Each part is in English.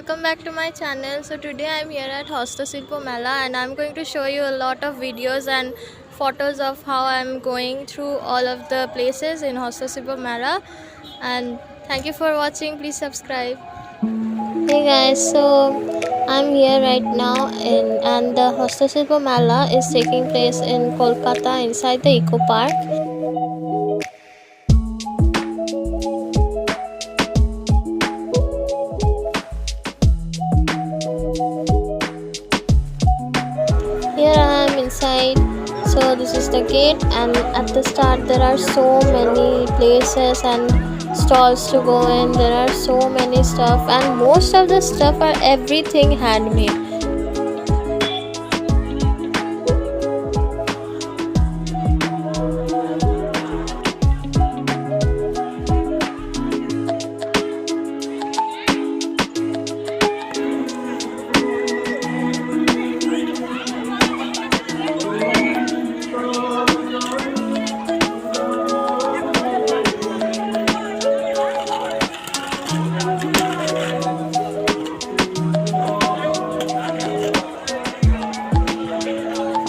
Welcome back to my channel. So today I'm here at Hostoshilpo Mela and I'm going to show you a lot of videos and photos of how I'm going through all of the places in Hostoshilpo Mela. And thank you for watching. Please subscribe. Hey guys, so I'm here right now and the Hostoshilpo Mela is taking place in Kolkata inside the Eco Park. Here I am inside. So this is the gate, and at the start there are so many places and stalls to go in. There are so many stuff, and most of the stuff are everything handmade.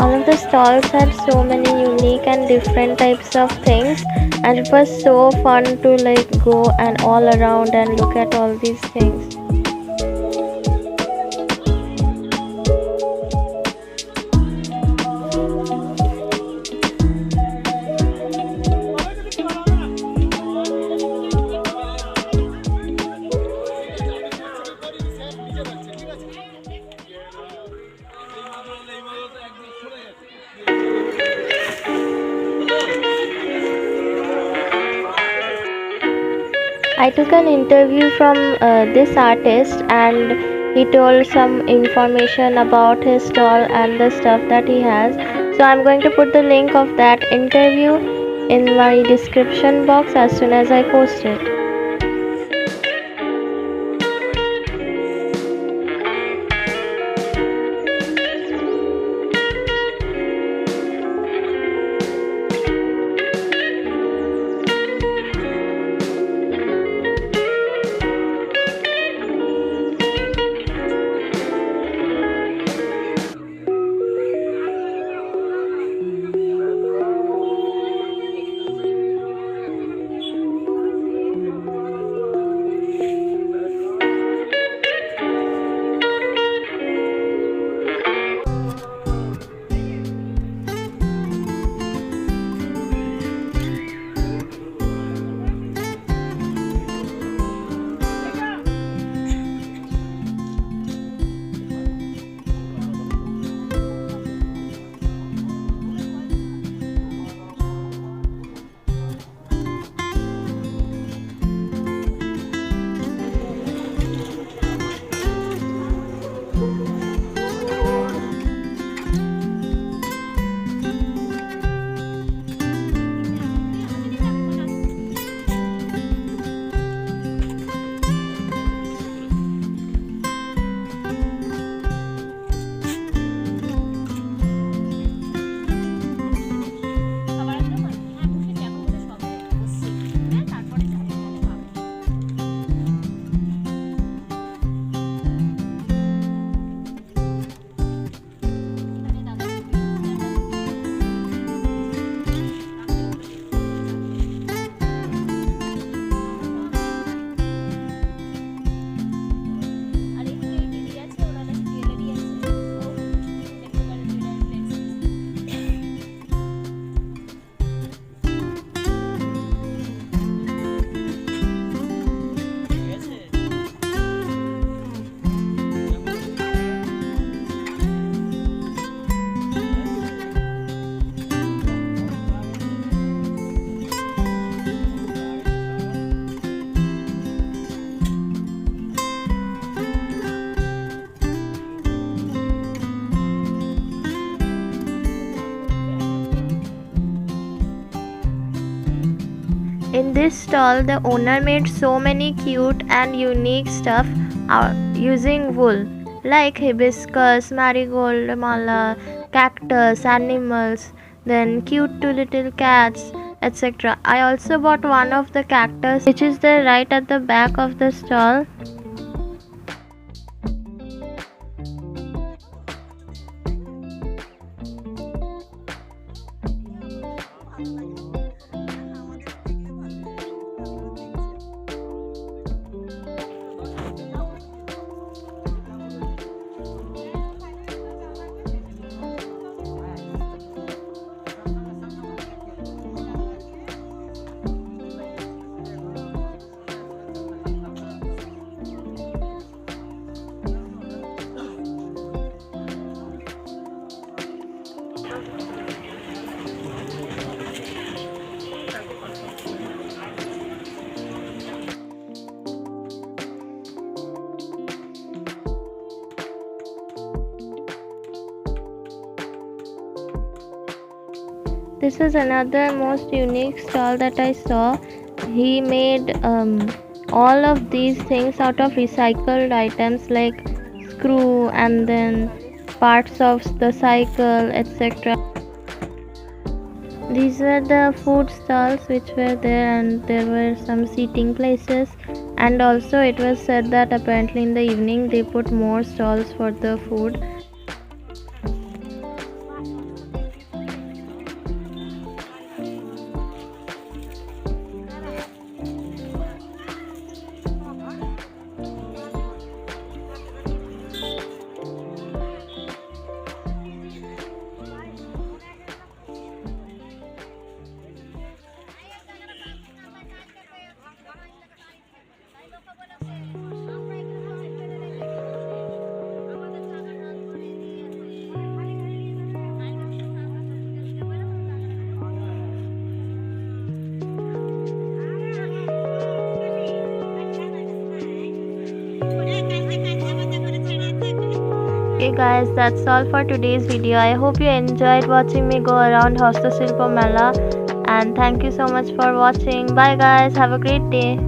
All of the stalls had so many unique and different types of things, and it was so fun to go and all around and look at all these things. I took an interview from this artist, and he told some information about his stall and the stuff that he has. So I'm going to put the link of that interview in my description box as soon as I post it. In this stall, the owner made so many cute and unique stuff using wool, like hibiscus, marigold, mala, cactus, animals, then cute two little cats, etc. I also bought one of the cactus, which is there right at the back of the stall. This is another most unique stall that I saw. He made all of these things out of recycled items like screw and then parts of the cycle, etc. These were the food stalls which were there, and there were some seating places, and also it was said that apparently in the evening they put more stalls for the food. Okay guys, that's all for today's video. I hope you enjoyed watching me go around Hostoshilpo Mela, and thank you so much for watching. Bye guys, have a great day.